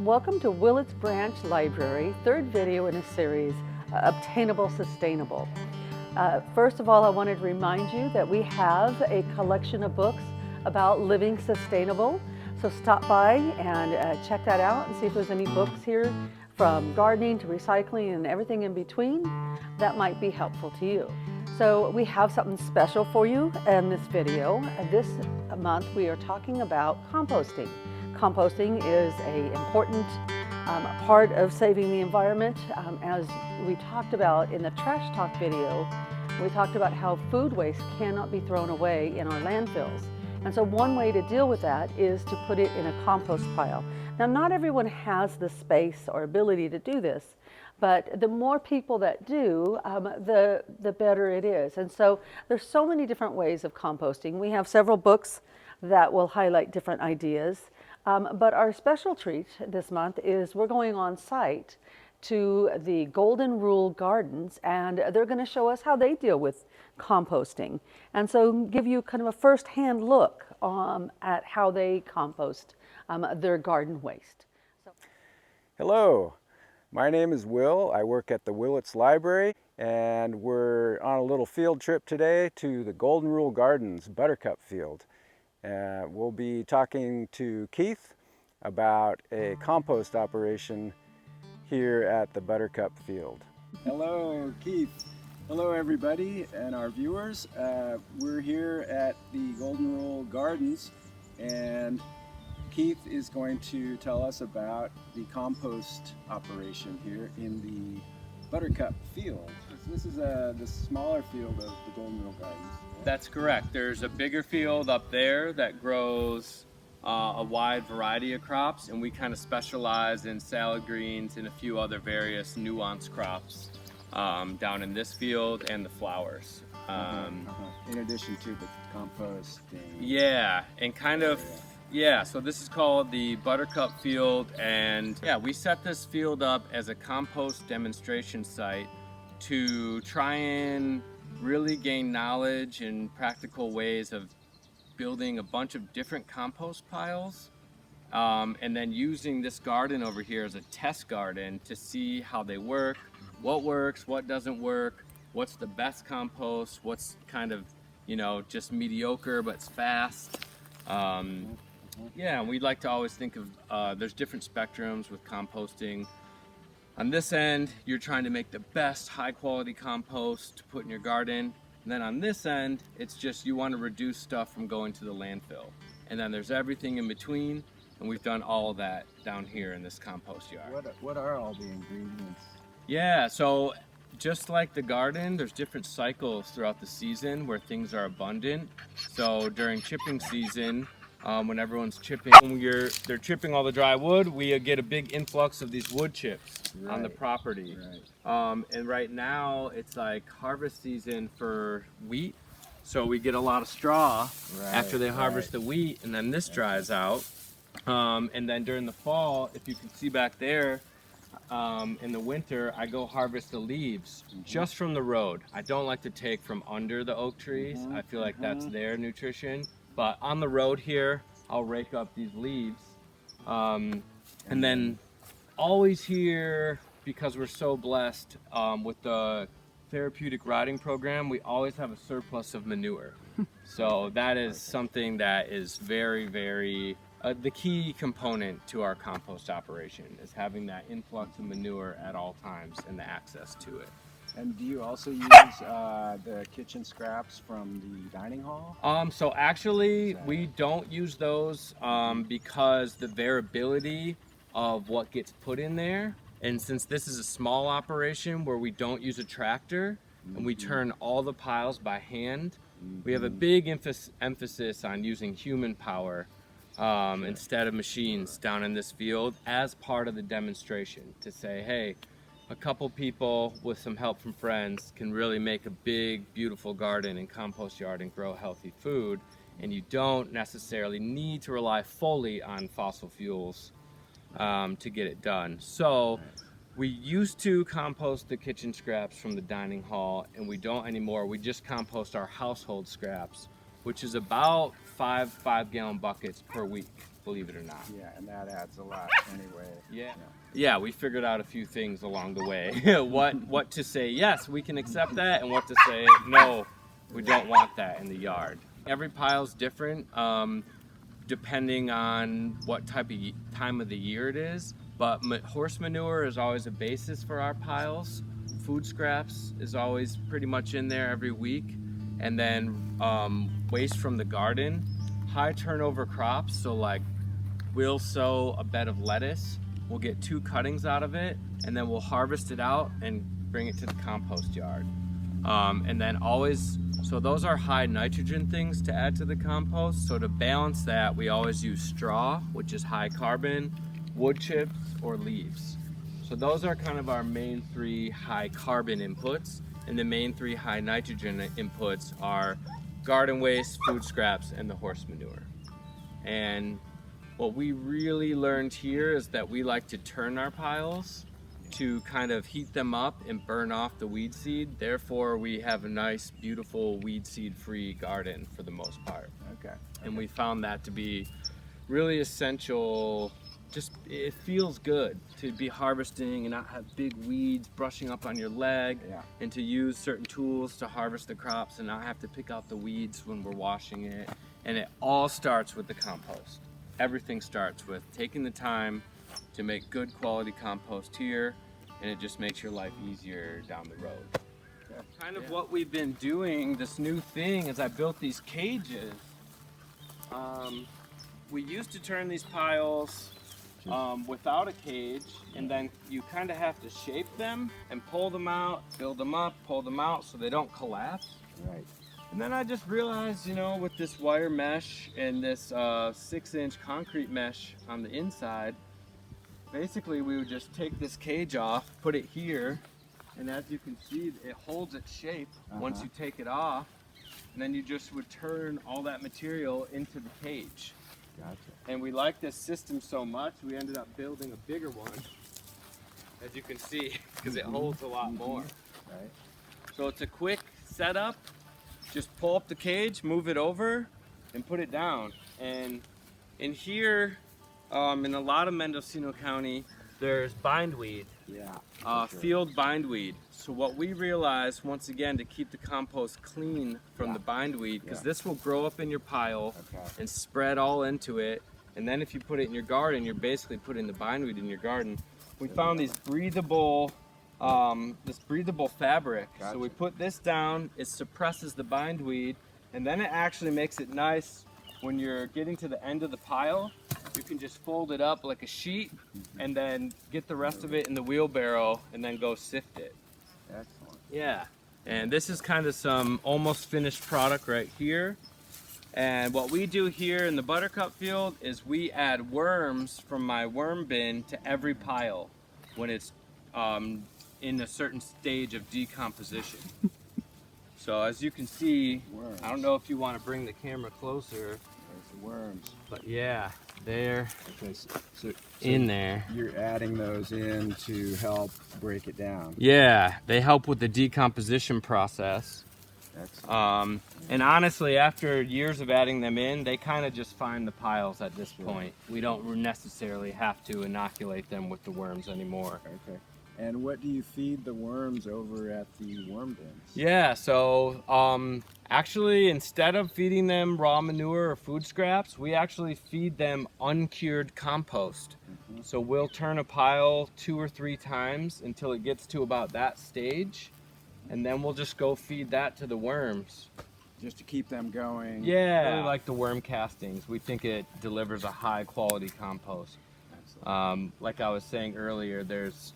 Welcome to Willits Branch Library, third video in a series, Obtainable Sustainable. First of all, I wanted to remind you that we have a collection of books about living sustainable. So stop by and check that out and see if there's any books here from gardening to recycling and everything in between that might be helpful to you. So we have something special for you in this video. This month we are talking about composting. Composting is an important part of saving the environment. As we talked about in the Trash Talk video, we talked about how food waste cannot be thrown away in our landfills. And so one way to deal with that is to put it in a compost pile. Now, not everyone has the space or ability to do this, but the more people that do, the better it is. And so there's so many different ways of composting. We have several books that will highlight different ideas. But our special treat this month is we're going on site to the Golden Rule Gardens, and they're going to show us how they deal with composting. And so give you kind of a first-hand look at how they compost their garden waste. Hello, my name is Will. I work at the Willits Library, and we're on a little field trip today to the Golden Rule Gardens Buttercup field. We'll be talking to Keith about a compost operation here at the Buttercup field. Hello, Keith. Hello, everybody and our viewers. We're here at the Golden Rule Gardens, and Keith is going to tell us about the compost operation here in the Buttercup field. This is the smaller field of the Golden Rule Gardens. That's correct. There's a bigger field up there that grows a wide variety of crops, and we kind of specialize in salad greens and a few other various nuanced crops down in this field, and the flowers. In addition to the composting. Yeah, and kind of, so this is called the Buttercup field, and we set this field up as a compost demonstration site to try and really gain knowledge and practical ways of building a bunch of different compost piles, and then using this garden over here as a test garden to see how they work, what doesn't work, what's the best compost, what's kind of, just mediocre but it's fast. We'd like to always think of, there's different spectrums with composting. On this end, you're trying to make the best high quality compost to put in your garden. And then on this end, it's just you want to reduce stuff from going to the landfill. And then there's everything in between, and we've done all of that down here in this compost yard. What are all the ingredients? Yeah, so just like the garden, there's different cycles throughout the season where things are abundant. So during chipping season, when everyone's chipping, they're chipping all the dry wood, we get a big influx of these wood chips on the property. And right now it's like harvest season for wheat, so we get a lot of straw after they harvest the wheat, and then this dries out. And then during the fall, if you can see back there, in the winter, I go harvest the leaves just from the road. I don't like to take from under the oak trees. I feel like that's their nutrition. But on the road here, I'll rake up these leaves. And then always here, because we're so blessed with the therapeutic riding program, we always have a surplus of manure. So that is something that is very, very, the key component to our compost operation is having that influx of manure at all times and the access to it. And do you also use the kitchen scraps from the dining hall? So actually, we don't use those because the variability of what gets put in there. And since this is a small operation where we don't use a tractor and we turn all the piles by hand, we have a big emphasis on using human power instead of machines down in this field as part of the demonstration to say, hey, a couple people with some help from friends can really make a big, beautiful garden and compost yard and grow healthy food, and you don't necessarily need to rely fully on fossil fuels to get it done. So we used to compost the kitchen scraps from the dining hall, and we don't anymore. We just compost our household scraps, which is about 5 5-gallon buckets per week. believe it or not. Yeah, and that adds a lot anyway. Yeah, we figured out a few things along the way. what to say, yes, we can accept that, and what to say, no, we don't want that in the yard. Every pile's different, depending on what time of the year it is, but horse manure is always a basis for our piles. Food scraps is always pretty much in there every week, and then waste from the garden. High turnover crops, so like we'll sow a bed of lettuce, we'll get 2 cuttings out of it, and then we'll harvest it out and bring it to the compost yard. And then always, so those are high nitrogen things to add to the compost. So to balance that, we always use straw, which is high carbon, wood chips, or leaves. So those are kind of our main 3 high carbon inputs, and the main 3 high nitrogen inputs are garden waste, food scraps, and the horse manure. And what we really learned here is that we like to turn our piles to kind of heat them up and burn off the weed seed. Therefore, we have a nice, beautiful weed seed free garden for the most part. Okay. And we found that to be really essential. Just, it feels good to be harvesting and not have big weeds brushing up on your leg, and to use certain tools to harvest the crops and not have to pick out the weeds when we're washing it. And it all starts with the compost. Everything starts with taking the time to make good quality compost here, and it just makes your life easier down the road. Kind of what we've been doing, this new thing, is I built these cages. We used to turn these piles without a cage, and then you kind of have to shape them and pull them out, build them up, pull them out so they don't collapse. Right. And then I just realized, you know, with this wire mesh and this 6-inch concrete mesh on the inside, basically we would just take this cage off, put it here, and as you can see, it holds its shape once you take it off, and then you just would turn all that material into the cage. Gotcha. And we like this system so much, we ended up building a bigger one, as you can see, because it holds a lot more. Right. So it's a quick setup. Just pull up the cage, move it over, and put it down. And in here, in a lot of Mendocino County, there's bindweed. Yeah. Field bindweed. So what we realized, once again, to keep the compost clean from the bindweed, because this will grow up in your pile and spread all into it. And then if you put it in your garden, you're basically putting the bindweed in your garden. We found these breathable, this breathable fabric. So we put this down, it suppresses the bindweed, and then it actually makes it nice when you're getting to the end of the pile. You can just fold it up like a sheet and then get the rest of it in the wheelbarrow and then go sift it. Excellent. Yeah, and this is kind of some almost finished product right here. And what we do here in the buttercup field is we add worms from my worm bin to every pile when it's in a certain stage of decomposition. So as you can see, Worms. I don't know if you want to bring the camera closer. There's the worms. But yeah, they're Okay, so in there. you're adding those in to help break it down. Yeah, they help with the decomposition process. Excellent. And honestly, after years of adding them in, they kind of just find the piles at this point. We don't necessarily have to inoculate them with the worms anymore. Okay. And what do you feed the worms over at the worm bins? Yeah, so actually, instead of feeding them raw manure or food scraps, we actually feed them uncured compost. So we'll turn a pile 2 or 3 times until it gets to about that stage, and then we'll just go feed that to the worms. Just to keep them going. Yeah, really like the worm castings. We think it delivers a high quality compost. Like I was saying earlier, there's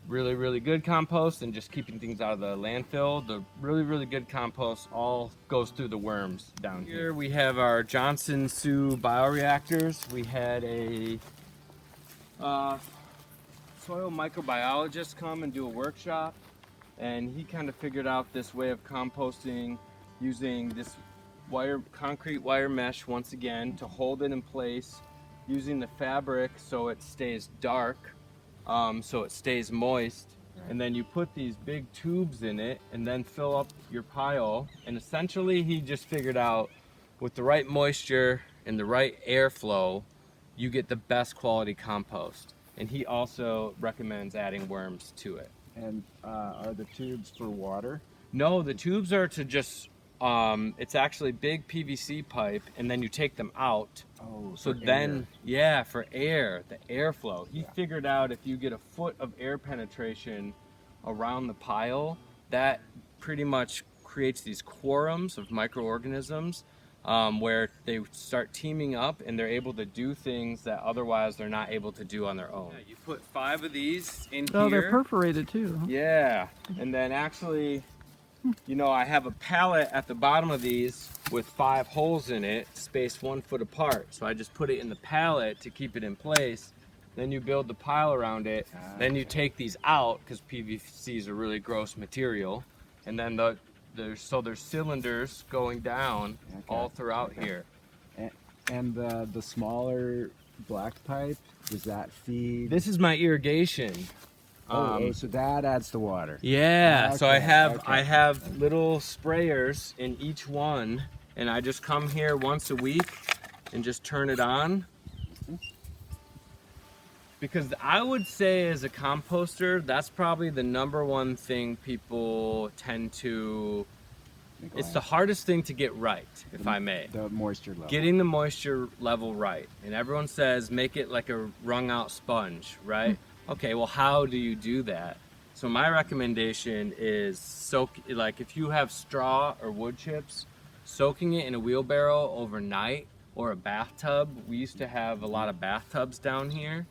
really good compost and just keeping things out of the landfill. The really good compost all goes through the worms down here. We have our Johnson Sioux bioreactors. We had a soil microbiologist come and do a workshop, and he kind of figured out this way of composting using this concrete wire mesh once again to hold it in place, using the fabric so it stays dark, so it stays moist, and then you put these big tubes in it and then fill up your pile. And essentially he just figured out with the right moisture and the right airflow, you get the best quality compost. And he also recommends adding worms to it. And are the tubes for water? No, the tubes are to just, it's actually big PVC pipe, and then you take them out. Oh, So for then, air. yeah, for air, the airflow. He figured out if you get a foot of air penetration around the pile, that pretty much creates these quorums of microorganisms where they start teaming up and they're able to do things that otherwise they're not able to do on their own. Yeah, you put 5 of these in here. Oh, they're perforated too. Huh? Yeah, and then actually, you know, I have a pallet at the bottom of these with 5 holes in it, spaced 1 foot apart. So I just put it in the pallet to keep it in place. Then you build the pile around it. Then you take these out because PVC is a really gross material. And then there's cylinders going down all throughout here. And the smaller black pipe, does that feed? This is my irrigation. So that adds the water. Yeah, so I Okay. have little sprayers in each one, and I just come here once a week and just turn it on. Because I would say as a composter, that's probably the #1 thing people tend to, it's the hardest thing to get right, if I may. The moisture level. Getting the moisture level right. And everyone says make it like a wrung out sponge, right? Okay, well, how do you do that? So my recommendation is like if you have straw or wood chips, soaking it in a wheelbarrow overnight or a bathtub. We used to have a lot of bathtubs down here.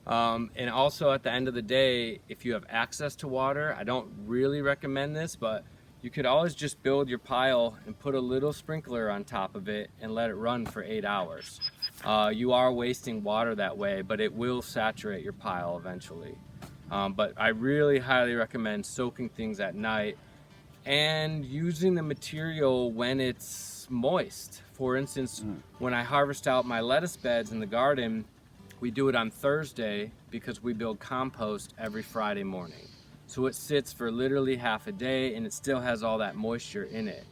And also at the end of the day, if you have access to water, I don't really recommend this, but you could always just build your pile and put a little sprinkler on top of it and let it run for 8 hours. You are wasting water that way, but it will saturate your pile eventually. But I really highly recommend soaking things at night and using the material when it's moist. For instance, when I harvest out my lettuce beds in the garden, we do it on Thursday because we build compost every Friday morning. So it sits for literally half a day and it still has all that moisture in it.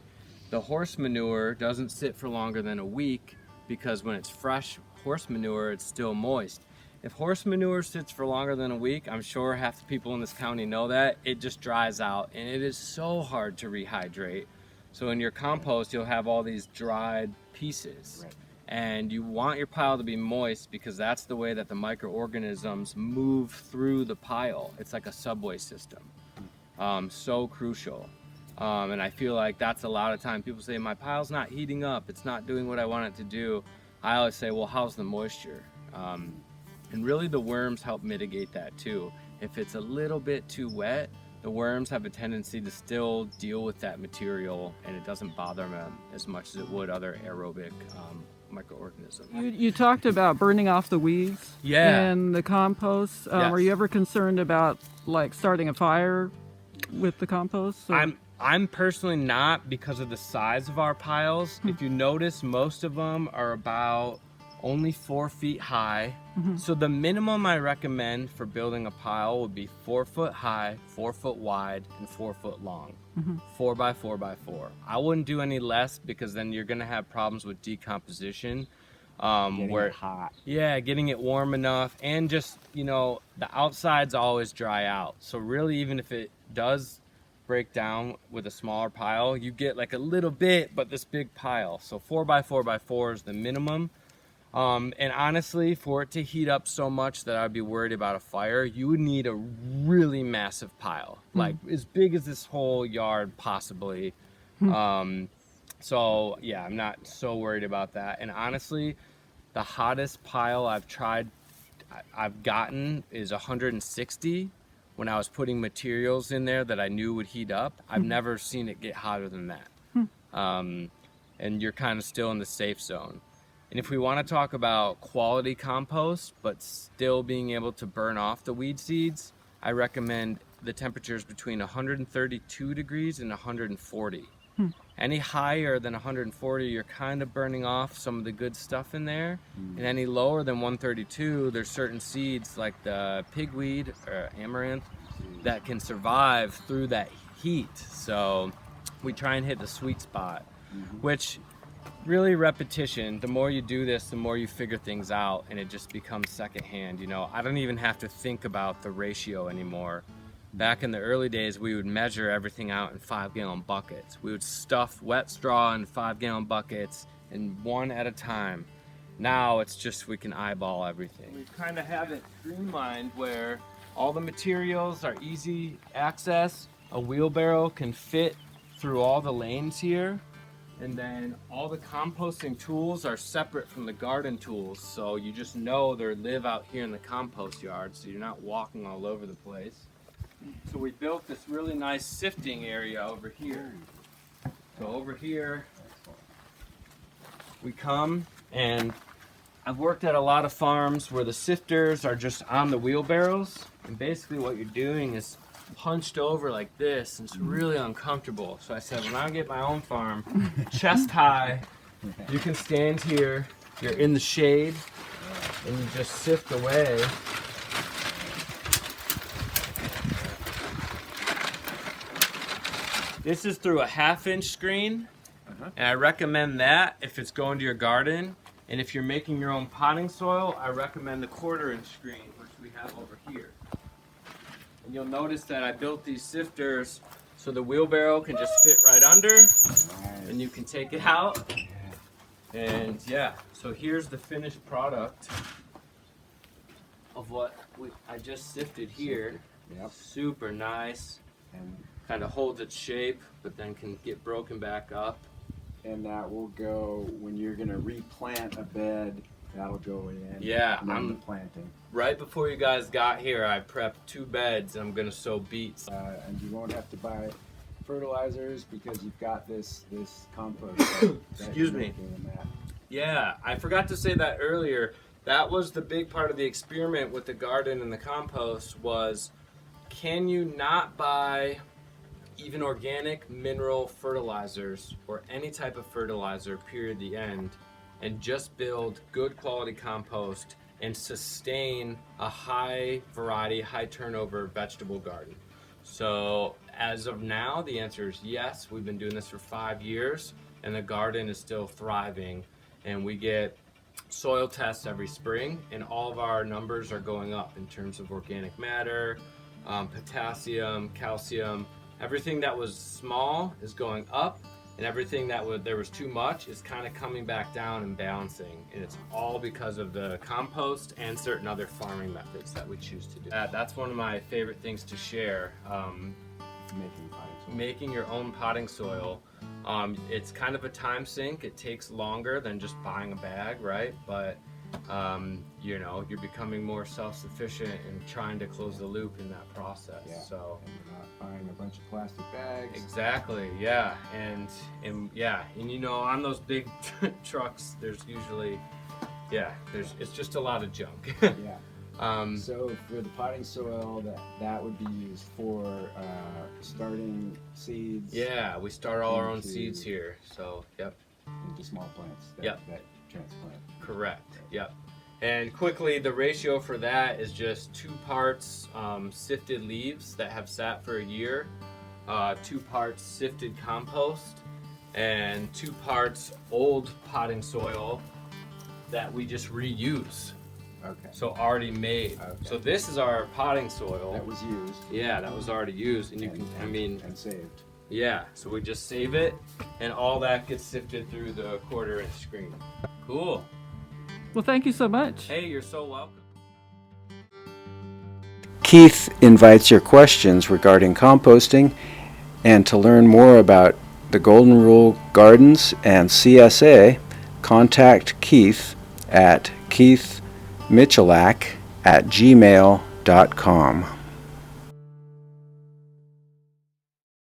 The horse manure doesn't sit for longer than a week because when it's fresh horse manure, it's still moist. If horse manure sits for longer than a week, I'm sure half the people in this county know that, it just dries out and it is so hard to rehydrate. So in your compost, you'll have all these dried pieces. Right. And you want your pile to be moist because that's the way that the microorganisms move through the pile. It's like a subway system. So crucial. And I feel like that's a lot of time people say, my pile's not heating up, it's not doing what I want it to do. I always say, well, how's the moisture? And really the worms help mitigate that too. If it's a little bit too wet, the worms have a tendency to still deal with that material and it doesn't bother them as much as it would other aerobic microorganisms. You talked about burning off the weeds in the compost. Are you ever concerned about like starting a fire with the compost? Or? I'm personally not because of the size of our piles. If you notice, most of them are about only 4 feet high. So the minimum I recommend for building a pile would be 4 foot high, 4 foot wide, and 4 foot long. 4 by 4 by 4. I wouldn't do any less because then you're gonna have problems with decomposition. Getting it hot. Yeah, getting it warm enough, and just, you know, the outsides always dry out. So really, even if it does break down with a smaller pile, you get like a little bit, but this big pile. So 4 by 4 by 4 is the minimum. And honestly, for it to heat up so much that I'd be worried about a fire, you would need a really massive pile, like as big as this whole yard possibly. So yeah, I'm not so worried about that. And honestly, the hottest pile I've gotten is 160 when I was putting materials in there that I knew would heat up. I've never seen it get hotter than that. And you're kind of still in the safe zone. And if we want to talk about quality compost, but still being able to burn off the weed seeds, I recommend the temperatures between 132 degrees and 140. Any higher than 140, you're kind of burning off some of the good stuff in there. And any lower than 132, there's certain seeds like the pigweed or amaranth that can survive through that heat. So we try and hit the sweet spot, which really repetition. The more you do this, the more you figure things out, and it just becomes secondhand. You know, I don't even have to think about the ratio anymore. Back in the early days, we would measure everything out in 5-gallon buckets. We would stuff wet straw in 5-gallon buckets, and one at a time. Now it's just we can eyeball everything. We kind of have it streamlined where all the materials are easy access. A wheelbarrow can fit through all the lanes here. And then all the composting tools are separate from the garden tools. So you just know they live out here in the compost yard, so you're not walking all over the place. So we built this really nice sifting area over here. So over here, we come, and I've worked at a lot of farms where the sifters are just on the wheelbarrows, and basically what you're doing is hunched over like this, and it's really uncomfortable. So I said, when I get my own farm, chest high, you can stand here, you're in the shade, and you just sift away. This is through a 1/2-inch screen, and I recommend that if it's going to your garden. And if you're making your own potting soil, I recommend the 1/4-inch screen, which we have over here. And you'll notice that I built these sifters so the wheelbarrow can just fit right under, and you can take it out. And yeah, so here's the finished product of what I just sifted here. Yep. Super nice. And Kind of holds its shape, but then can get broken back up. that will go when you're going to replant a bed. That'll go in. Yeah, I'm planting. Right before you guys got here, I prepped 2 beds. I'm gonna sow beets. And you won't have to buy fertilizers because you've got this compost. Excuse me. Yeah, I forgot to say that earlier. That was the big part of the experiment with the garden and the compost was, can you not buy even organic mineral fertilizers or any type of fertilizer, period, the end, and just build good quality compost and sustain a high variety, high turnover vegetable garden? So as of now, the answer is yes. We've been doing this for 5 years, and the garden is still thriving, and we get soil tests every spring, and all of our numbers are going up in terms of organic matter, potassium, calcium. Everything that was small is going up, and everything that there was too much is kind of coming back down and balancing, and it's all because of the compost and certain other farming methods that we choose to do. That's one of my favorite things to share. Making your own potting soil. It's kind of a time sink. It takes longer than just buying a bag, right? But you know, you're becoming more self-sufficient and trying to close the loop in that process. Yeah. So and you're not buying a bunch of plastic bags. Exactly. Yeah. And you know, on those big trucks, there's usually, it's just a lot of junk. Yeah. So for the potting soil, that would be used for starting seeds. Yeah, we start all our own seeds here. So into small plants. Yep. That transplant. Correct. Yep. And quickly, the ratio for that is just 2 parts sifted leaves that have sat for a year, 2 parts sifted compost, and 2 parts old potting soil that we just reuse. Okay. So already made. Okay. So this is our potting soil. That was used. Yeah, that was already used, and you can, and saved. Yeah, so we just save it, and all that gets sifted through the 1/4-inch screen. Cool. Well, thank you so much. Hey, you're so welcome. Keith invites your questions regarding composting, and to learn more about the Golden Rule Gardens and CSA, contact Keith at keithmichalak@gmail.com.